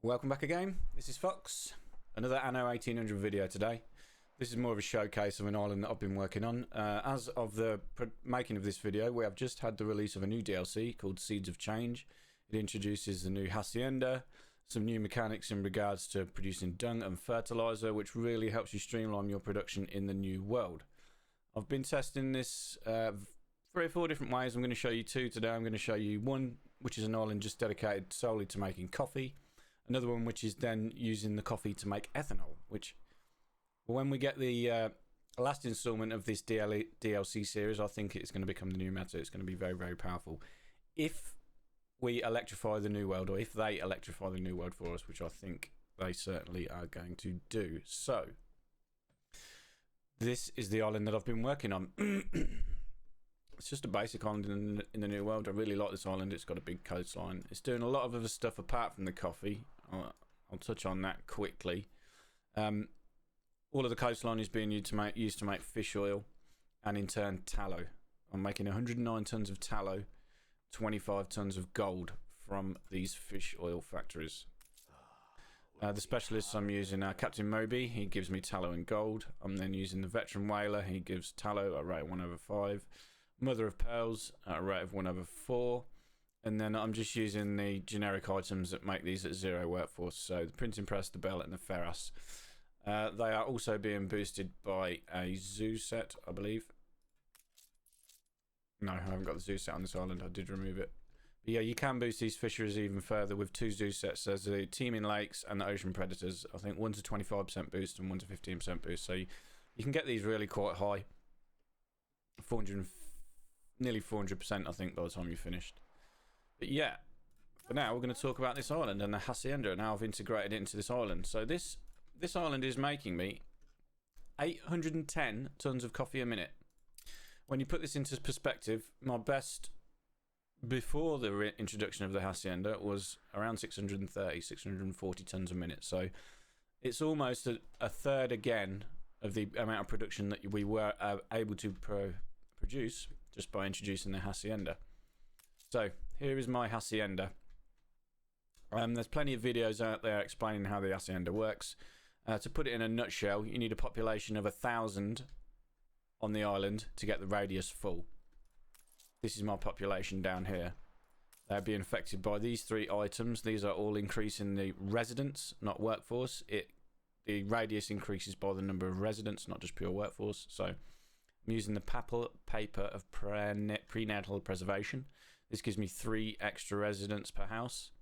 Welcome back again. This is Fox. Another Anno 1800 video today. This is more of a showcase of an island that I've been working on. As of the making of this video, we have just had the release of a new DLC called Seeds of Change. It introduces the new Hacienda, some new mechanics in regards to producing dung and fertilizer, which really helps you streamline your production in the new world. I've been testing this 3 or 4 different ways. I'm going to show you 2 today. I'm going to show you one, which is an island just dedicated solely to making coffee. Another one which is then using the coffee to make ethanol, which when we get the last installment of this DLC series, I think it's going to become the new meta. It's going to be very, very powerful. If we electrify the new world, or if they electrify the new world for us, which I think they certainly are going to do. So, this is the island that I've been working on. It's just a basic island in the new world. I really like this island. It's got a big coastline. It's doing a lot of other stuff apart from the coffee. I'll touch on that quickly. All of the coastline is being used to make fish oil and in turn tallow. I'm making 109 tons of tallow, 25 tons of gold from these fish oil factories. The specialists I'm using are Captain Moby. He gives me tallow and gold. I'm then using the veteran whaler. He gives tallow at a rate of 1/5. Mother of pearls at a rate of 1/4. And then I'm just using the generic items that make these at 0 workforce. So the printing press, the bell, and the ferrous. They are also being boosted by a zoo set, I believe. No, I haven't got the zoo set on this island. I did remove it. But yeah, you can boost these fisheries even further with 2 zoo sets. There's the teeming lakes and the ocean predators. I think one's a 25% boost and one's a 15% boost. So you can get these really quite high. Nearly 400%, I think, by the time you're finished. But yeah, for now, we're going to talk about this island and the Hacienda and how I've integrated it into this island. So this island is making me 810 tons of coffee a minute. When you put this into perspective, my best before the introduction of the Hacienda was around 640 tons a minute. So it's almost a third again of the amount of production that we were able to produce just by introducing the Hacienda. So here is my Hacienda. There's plenty of videos out there explaining how the Hacienda works. To put it in a nutshell, you need a population of 1,000 on the island to get the radius full. This is my population down here. They're being affected by these 3 items. These are all increasing the residents, not workforce. The radius increases by the number of residents, not just pure workforce. So I'm using the paper of prenatal preservation. This gives me 3 extra residents per house.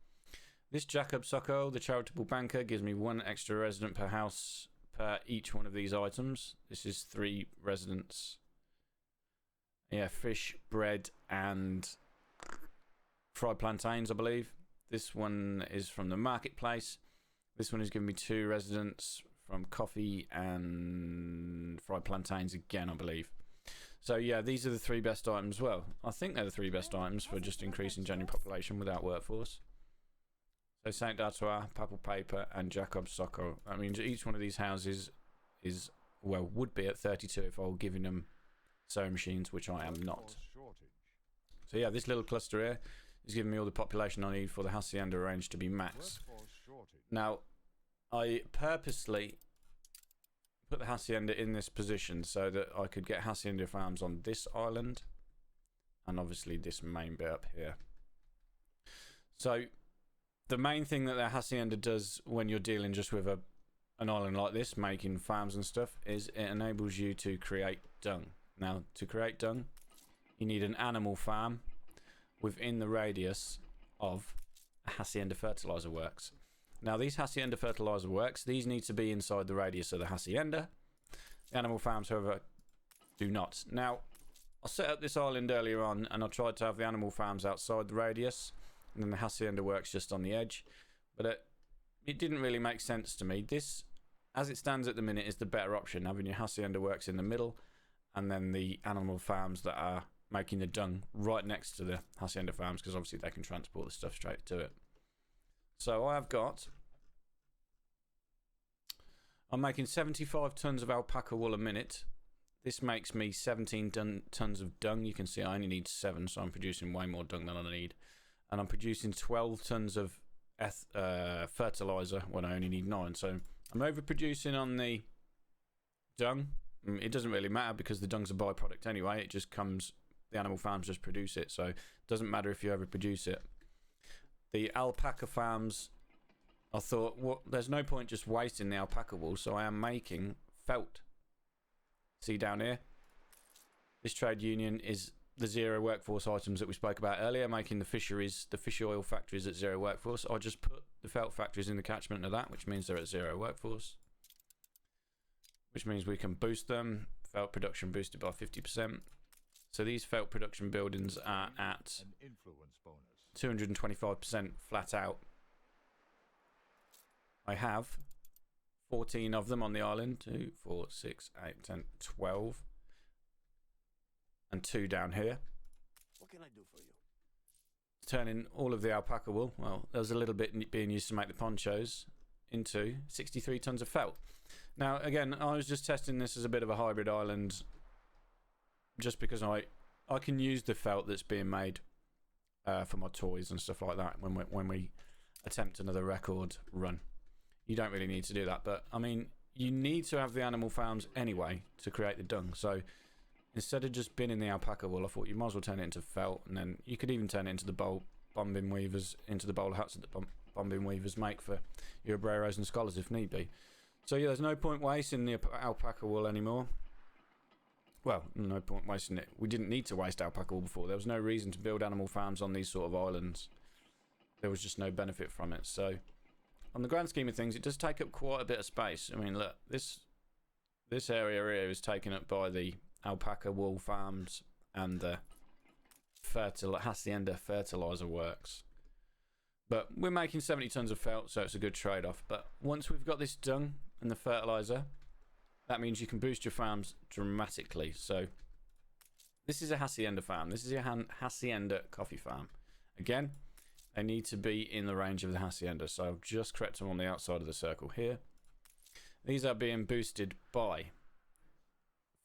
This Jacob Socko, the charitable banker, gives me 1 extra resident per house per each one of these items. This is 3 residents. Yeah, fish, bread, and fried plantains, I believe. This one is from the marketplace. This one is giving me 2 residents from coffee and fried plantains again, I believe. So yeah, these are the 3 best items. Well, I think they're the 3 best items for just increasing genuine population without workforce. So Saint D'Artois, Papal Paper, and Jacob Socko. That means each one of these houses is, well, would be at 32 if I were giving them sewing machines, which I am not. So yeah, this little cluster here is giving me all the population I need for the Hacienda range to be max. Now, I purposely put the Hacienda in this position so that I could get Hacienda farms on this island and obviously this main bit up here. So the main thing that the Hacienda does when you're dealing just with an island like this, making farms and stuff, is it enables you to create dung. Now, to create dung, you need an animal farm within the radius of a Hacienda fertilizer works. Now, these Hacienda fertilizer works, these need to be inside the radius of the Hacienda. The animal farms, however, do not. Now, I set up this island earlier on, and I tried to have the animal farms outside the radius, and then the Hacienda works just on the edge. But it didn't really make sense to me. This, as it stands at the minute, is the better option, having your Hacienda works in the middle, and then the animal farms that are making the dung right next to the Hacienda farms, because obviously they can transport the stuff straight to it. So I'm making 75 tons of alpaca wool a minute. This makes me 17 tons of dung. You can see I only need 7, so I'm producing way more dung than I need. And I'm producing 12 tons of fertilizer when I only need 9. So I'm overproducing on the dung. It doesn't really matter because the dung's a byproduct anyway. It just comes, the animal farms just produce it, so it doesn't matter if you overproduce it. The alpaca farms, I thought, well, there's no point just wasting the alpaca wool, so I am making felt. See down here? This trade union is the zero workforce items that we spoke about earlier, making the fisheries, the fish oil factories at zero workforce. I just put the felt factories in the catchment of that, which means they're at zero workforce. Which means we can boost them. Felt production boosted by 50%. So these felt production buildings are at 225% flat out. I have 14 of them on the island. 2, 4, 6, 8, 10, 12. And 2 down here. What can I do for you? Turning all of the alpaca wool, well, there was a little bit being used to make the ponchos, into 63 tons of felt. Now, again, I was just testing this as a bit of a hybrid island, just because I can use the felt that's being made for my toys and stuff like that when we attempt another record run. You don't really need to do that, but I mean, you need to have the animal farms anyway to create the dung. So instead of just binning the alpaca wool, I thought you might as well turn it into felt, and then you could even turn it into the bombing weavers, into the bowler hats that the bombing weavers make for your obreros and scholars if need be. So yeah, there's no point wasting the alpaca wool anymore. Well, no point wasting it. We didn't need to waste alpaca wool before. There was no reason to build animal farms on these sort of islands. There was just no benefit from it. So on the grand scheme of things, it does take up quite a bit of space. I mean, look, this area here is taken up by the alpaca wool farms and the Hacienda fertilizer works. But we're making 70 tons of felt, so it's a good trade-off. But once we've got this dung and the fertilizer, that means you can boost your farms dramatically. So this is a Hacienda farm. This is a Hacienda coffee farm. Again, they need to be in the range of the Hacienda. So I've just corrected them on the outside of the circle here. These are being boosted by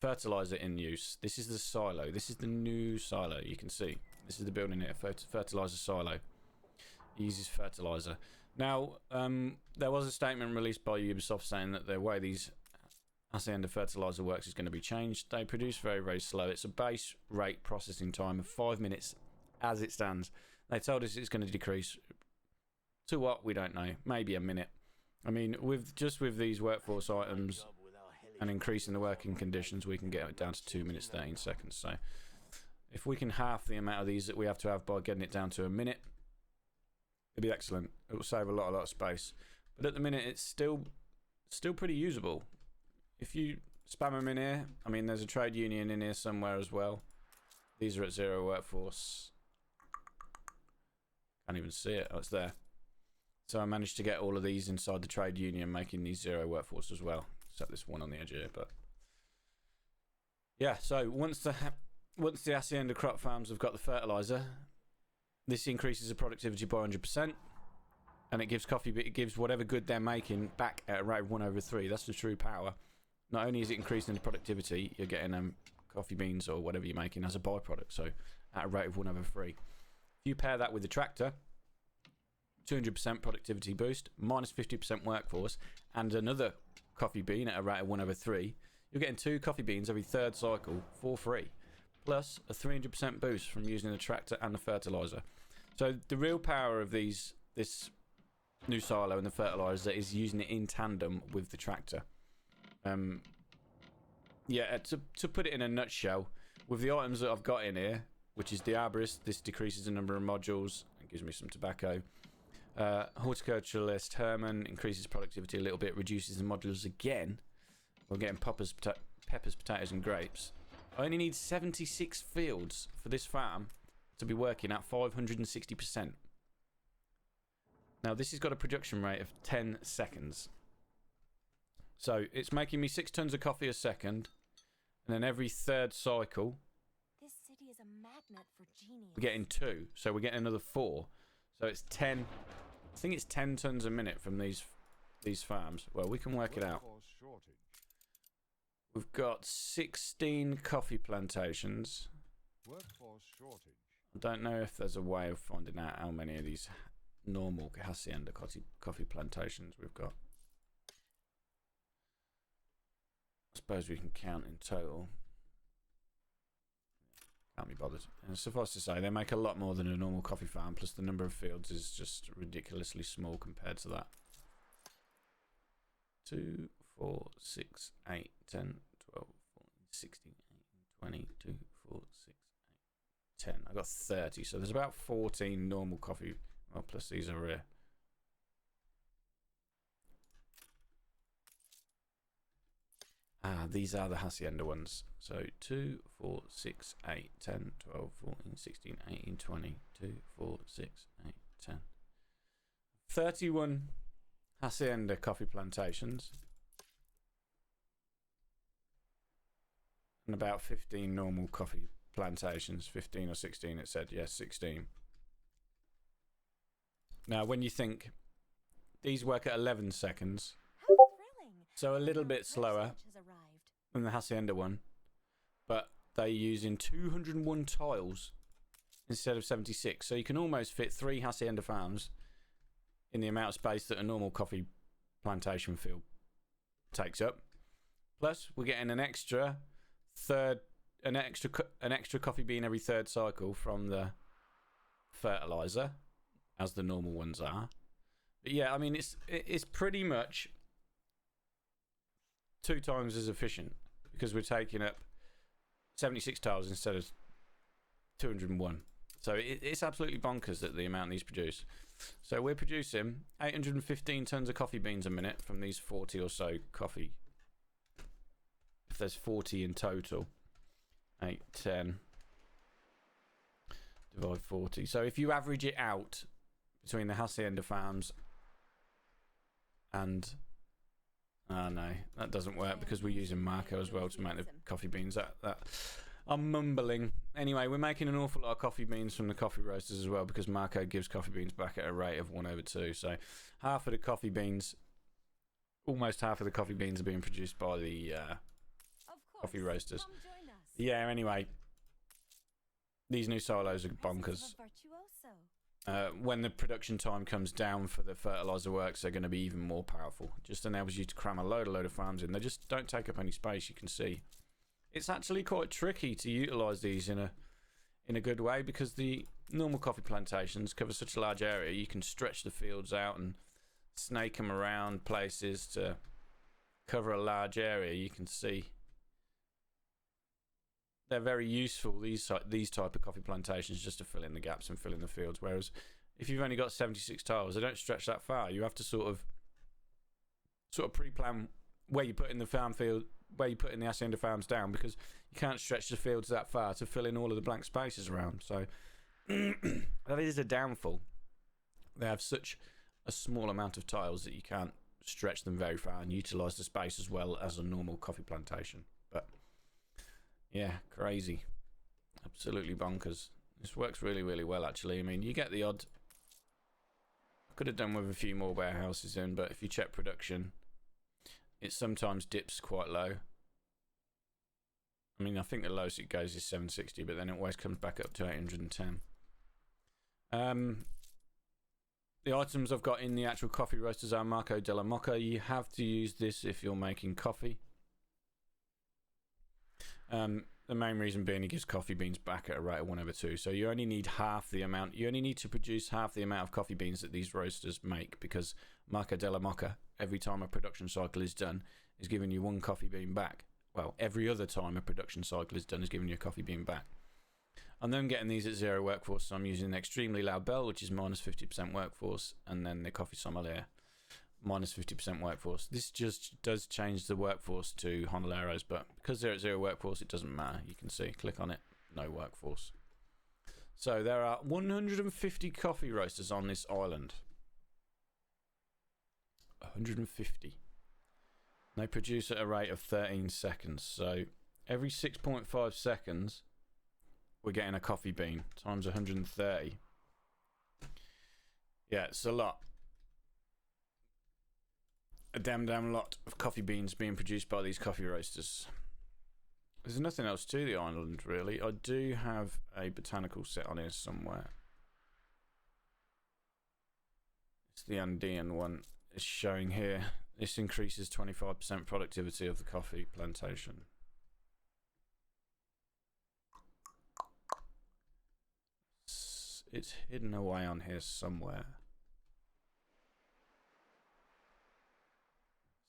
fertilizer in use. This is the silo. This is the new silo. You can see. This is the building here. Fertilizer silo. It uses fertilizer. Now, there was a statement released by Ubisoft saying that the way these Hacienda fertilizer works is going to be changed. They produce very, very slow. It's a base rate processing time of 5 minutes as it stands. They told us it's going to decrease to what? We don't know. Maybe a minute. I mean, with these workforce items and increasing the working conditions, we can get it down to 2 minutes 13 seconds. So if we can half the amount of these that we have to have by getting it down to a minute, it'd be excellent. It will save a lot of space. But at the minute, it's still pretty usable. If you spam them in here, I mean, there's a trade union in here somewhere as well. These are at zero workforce. Can't even see it. Oh, it's there. So I managed to get all of these inside the trade union, making these zero workforce as well. Except this one on the edge here, but yeah. So once the Hacienda crop farms have got the fertilizer, this increases the productivity by 100%, and it gives whatever good they're making back at a rate of 1/3. That's the true power. Not only is it increasing the productivity, you're getting coffee beans or whatever you're making as a byproduct. So at a rate of 1/3. If you pair that with the tractor, 200% productivity boost, minus 50% workforce, and another coffee bean at a rate of 1/3, you're getting 2 coffee beans every 3rd cycle for free, plus a 300% boost from using the tractor and the fertilizer. So the real power of this new silo and the fertilizer is using it in tandem with the tractor. Yeah, to put it in a nutshell, with the items that I've got in here, which is the arborist, this decreases the number of modules and gives me some tobacco. Horticulturalist Herman increases productivity a little bit, reduces the modules again. We're getting peppers, potatoes, and grapes. I only need 76 fields for this farm to be working at 560%. Now, this has got a production rate of 10 seconds. So it's making me 6 tons of coffee a second, and then every 3rd cycle, this city is a magnet for genius. we're getting 2. So we're getting another 4. So it's 10. I think it's 10 tons a minute from these farms. Well, we can work it out. We've got 16 coffee plantations. I don't know if there's a way of finding out how many of these normal Hacienda coffee plantations we've got. I suppose we can count in total. Can't be bothered. And suffice to say, they make a lot more than a normal coffee farm, plus the number of fields is just ridiculously small compared to that. 2, 4, 6, 8, 10, 12, 14, 16, 18, 20, 2, 4, 6, 8, 10. I got 30, so there's about 14 normal coffee. Well, plus these are rare. These are the Hacienda ones. So 2, 4, 6, 8, 10, 12, 14, 16, 18, 20, 2, 4, 6, 8, 10. 31 Hacienda coffee plantations. And about 15 normal coffee plantations. 15 or 16 it said. Yes, 16. Now when you think these work at 11 seconds. How thrilling. So a little bit slower than the Hacienda one, but they're using 201 tiles instead of 76, so you can almost fit 3 Hacienda farms in the amount of space that a normal coffee plantation field takes up. Plus we're getting an extra coffee bean every third cycle from the fertilizer, as the normal ones are. But yeah, I mean it's pretty much 2 times as efficient, because we're taking up 76 tiles instead of 201. So it's absolutely bonkers that the amount these produce. So we're producing 815 tons of coffee beans a minute from these 40 or so coffee. If there's 40 in total, 8, 10, divide 40. So if you average it out between the Hacienda farms and no, that doesn't work because we're using Marco as well to make the coffee beans. That I'm mumbling. Anyway, we're making an awful lot of coffee beans from the coffee roasters as well, because Marco gives coffee beans back at a rate of 1/2. So half of the coffee beans, almost half of the coffee beans are being produced by the coffee roasters. Yeah, anyway, these new silos are bonkers. When the production time comes down for the fertilizer works, they're going to be even more powerful. Just enables you to cram a load of farms in. They just don't take up any space, you can see. It's actually quite tricky to utilise these in a good way, because the normal coffee plantations cover such a large area. You can stretch the fields out and snake them around places to cover a large area. You can see they're very useful, these type of coffee plantations, just to fill in the gaps and fill in the fields. Whereas if you've only got 76 tiles, they don't stretch that far. You have to sort of pre-plan where you put in the farm field, where you put in the Hacienda farms down, because you can't stretch the fields that far to fill in all of the blank spaces around. So that is a downfall. They have such a small amount of tiles that you can't stretch them very far and utilise the space as well as a normal coffee plantation. But yeah, crazy. Absolutely bonkers. This works really, really well, actually. I mean, you get the odd... Could have done with a few more warehouses in, but if you check production, it sometimes dips quite low. I mean, I think the lowest it goes is 760, but then it always comes back up to 810. The items I've got in the actual coffee roasters are Marco della Mocha. You have to use this if you're making coffee. The main reason being, it gives coffee beans back at a rate of 1/2. So you only need half the amount. You only need to produce half the amount of coffee beans that these roasters make, because Marco della Mocha, every time a production cycle is done, is giving you 1 coffee bean back. Well, every other time a production cycle is done is giving you a coffee bean back. And then getting these at 0 workforce, so I'm using an extremely loud bell, which is minus 50% workforce, and then the coffee sommelier, minus 50% workforce. This just does change the workforce to Honoleros, but because they're at 0 workforce, it doesn't matter. You can see, click on it, no workforce. So there are 150 coffee roasters on this island. 150. They produce at a rate of 13 seconds. So every 6.5 seconds, we're getting a coffee bean times 130. Yeah, it's a lot. A damn lot of coffee beans being produced by these coffee roasters. There's nothing else to the island, really. I do have a botanical set on here somewhere. the Andean one is showing here. This increases 25% productivity of the coffee plantation. It's hidden away on here somewhere.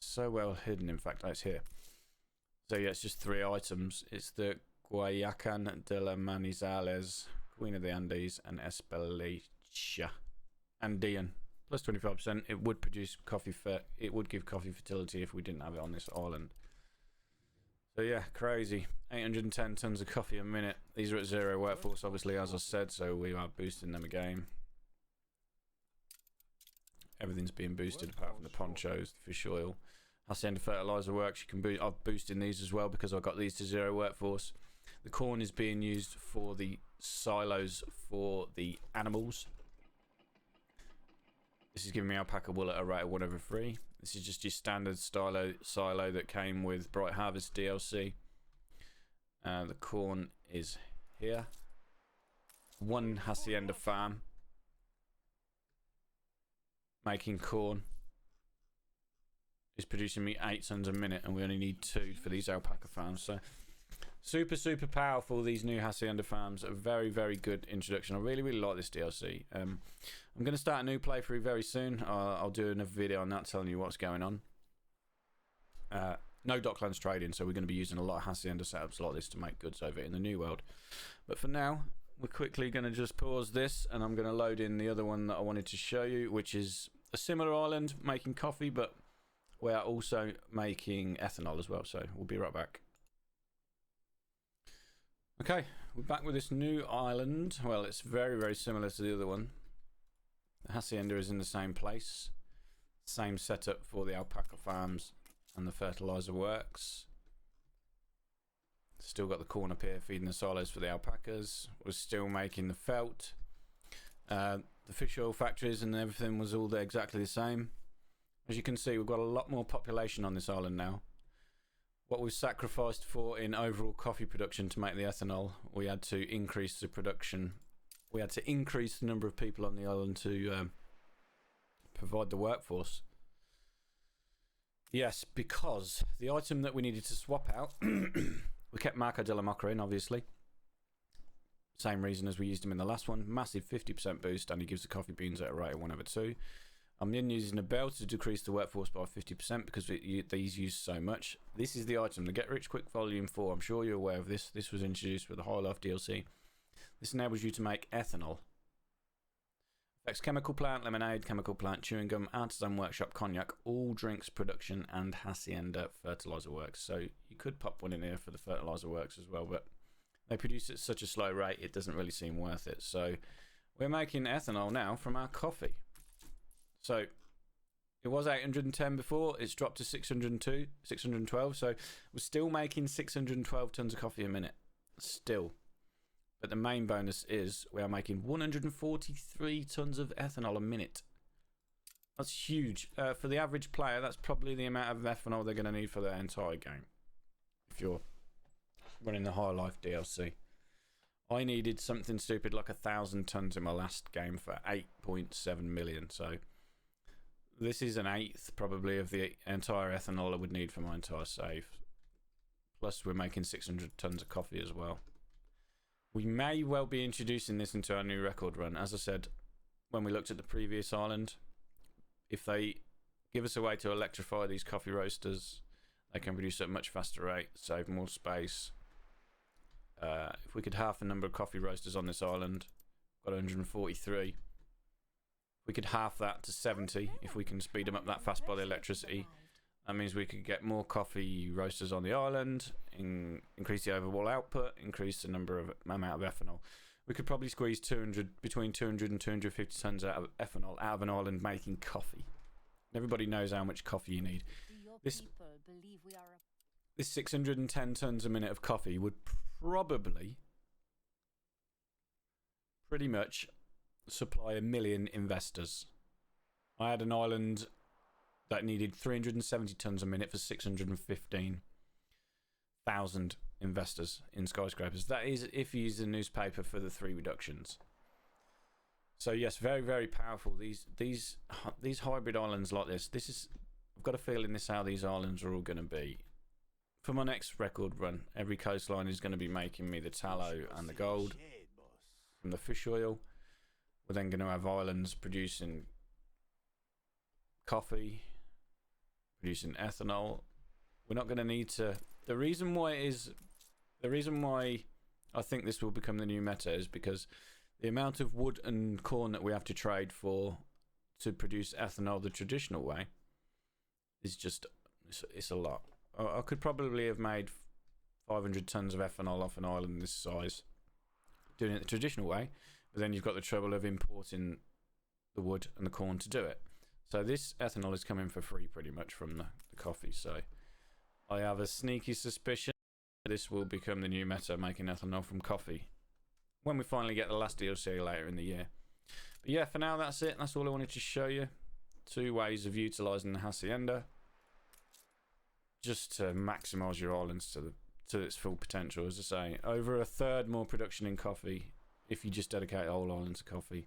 So well hidden, in fact, it's here. So yeah, it's just 3 items. It's the Guayacan de la Manizales, Queen of the Andes, and Espelecia Andean. Plus 25%. It would produce coffee. It would give coffee fertility if we didn't have it on this island. So yeah, crazy. 810 tons of coffee a minute. These are at 0 workforce, obviously, as I said, so we are boosting them again. Everything's being boosted apart from the ponchos, the fish oil. Hacienda fertilizer works. You can boost. I'm boosting these as well because I've got these to 0 workforce. The corn is being used for the silos for the animals. This is giving me alpaca wool at a rate of 1/3. This is just your standard silo that came with Bright Harvest DLC. The corn is here. 1 Hacienda farm making corn is producing me 8 tons a minute, and we only need 2 for these alpaca farms. So super powerful, these new Hacienda farms. A very good introduction. I really like this DLC. I'm going to start a new playthrough very soon. I'll do another video on that telling you what's going on. No Docklands trading, so we're going to be using a lot of Hacienda setups like this to make goods over in the new world. But for now, we're quickly going to just pause this, and I'm going to load in the other one that I wanted to show you, which is a similar island making coffee, but we are also making ethanol as well. So we'll be right back. Okay, we're back with this new island. Well, it's very similar to the other one. The Hacienda is in the same place. Same setup for the alpaca farms and the fertilizer works. Still got the corn up here feeding the silos for the alpacas. We're still making the felt. The fish oil factories and everything was all there exactly the same. As you can see, we've got a lot more population on this island now. What we've sacrificed for in overall coffee production to make the ethanol, we had to increase the production. We had to increase the number of people on the island to provide the workforce. Yes, because the item that we needed to swap out, we kept Marco de la Moca in, obviously. Same reason as we used him in the last one. Massive 50% boost, and he gives the coffee beans at a rate of 1/2. I'm then using a bell to decrease the workforce by 50% because these use so much. This is the item, the Get Rich Quick Volume 4. I'm sure you're aware of this. This was introduced with the High Life DLC. This enables you to make ethanol. Affects chemical plant, lemonade, chemical plant, chewing gum, artisan workshop, cognac, all drinks production, and Hacienda fertilizer works. So you could pop one in here for the fertilizer works as well, but they produce at such a slow rate it doesn't really seem worth it. So we're making ethanol now from our coffee. So it was 810 before, it's dropped to 612, so we're still making 612 tons of coffee a minute, still. But the main bonus is we are making 143 tons of ethanol a minute. That's huge. For the average player, that's probably the amount of ethanol they're going to need for their entire game. If you're running the High Life DLC. I needed something stupid like 1,000 tons in my last game for 8.7 million, so this is an eighth probably of the entire ethanol I would need for my entire save. Plus we're making 600 tons of coffee as well. We may well be introducing this into our new record run. As I said when we looked at the previous island, if they give us a way to electrify these coffee roasters, they can produce at a much faster rate, save more space. If we could half the number of coffee roasters on this island, got 143. We could half that to 70 if we can speed them up that fast by the electricity. That means we could get more coffee roasters on the island, increase the overall output, increase the amount of ethanol. We could probably squeeze between 200 and 250 tons out of ethanol out of an island making coffee. Everybody knows how much coffee you need. This 610 tons a minute of coffee would probably pretty much supply 1 million investors. I had an island that needed 370 tons a minute for 615,000 investors in skyscrapers. That is if you use the newspaper for the 3 reductions. So yes, very, very powerful. These hybrid islands like this. I've got a feeling this is how these islands are all going to be. For my next record run, every coastline is going to be making me the tallow and the gold from the fish oil. We're then going to have islands producing coffee, producing ethanol. We're not going to need to. The reason why I think this will become the new meta is because the amount of wood and corn that we have to trade for to produce ethanol the traditional way is just, it's a lot. I could probably have made 500 tons of ethanol off an island this size doing it the traditional way, but then you've got the trouble of importing the wood and the corn to do it. So this ethanol is coming for free pretty much from the coffee. So I have a sneaky suspicion this will become the new meta, making ethanol from coffee, when we finally get the last DLC later in the year. But yeah, for now that's it. That's all I wanted to show you. 2 ways of utilising the Hacienda just to maximise your islands to its full potential. As I say, over a third more production in coffee if you just dedicate the whole island to coffee.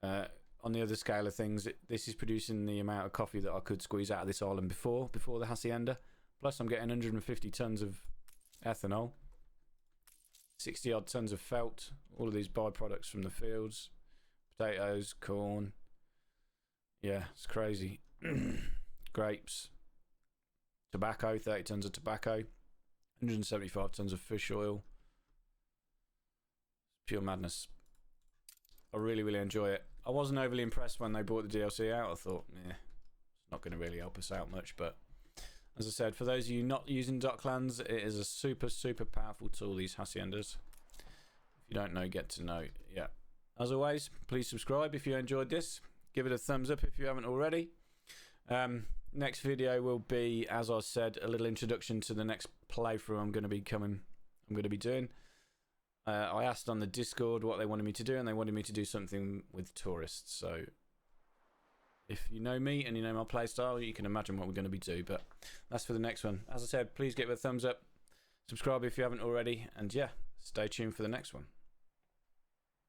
On the other scale of things, this is producing the amount of coffee that I could squeeze out of this island before the Hacienda. Plus I'm getting 150 tons of ethanol, 60 odd tons of felt, all of these byproducts from the fields, potatoes, corn. Yeah, it's crazy. Grapes, tobacco, 30 tons of tobacco, 175 tons of fish oil. Pure madness. I really, really enjoy it. I wasn't overly impressed when they brought the DLC out. I thought, it's not going to really help us out much. But as I said, for those of you not using Docklands, it is a super, super powerful tool, these Haciendas. If you don't know, get to know. Yeah. As always, please subscribe if you enjoyed this. Give it a thumbs up if you haven't already. Next video will be, as I said, a little introduction to the next playthrough I'm going to be doing. I asked on the Discord what they wanted me to do, and they wanted me to do something with tourists. So if you know me and you know my playstyle, you can imagine what we're going to be doing. But that's for the next one. As I said, please give it a thumbs up, subscribe if you haven't already, and yeah, stay tuned for the next one.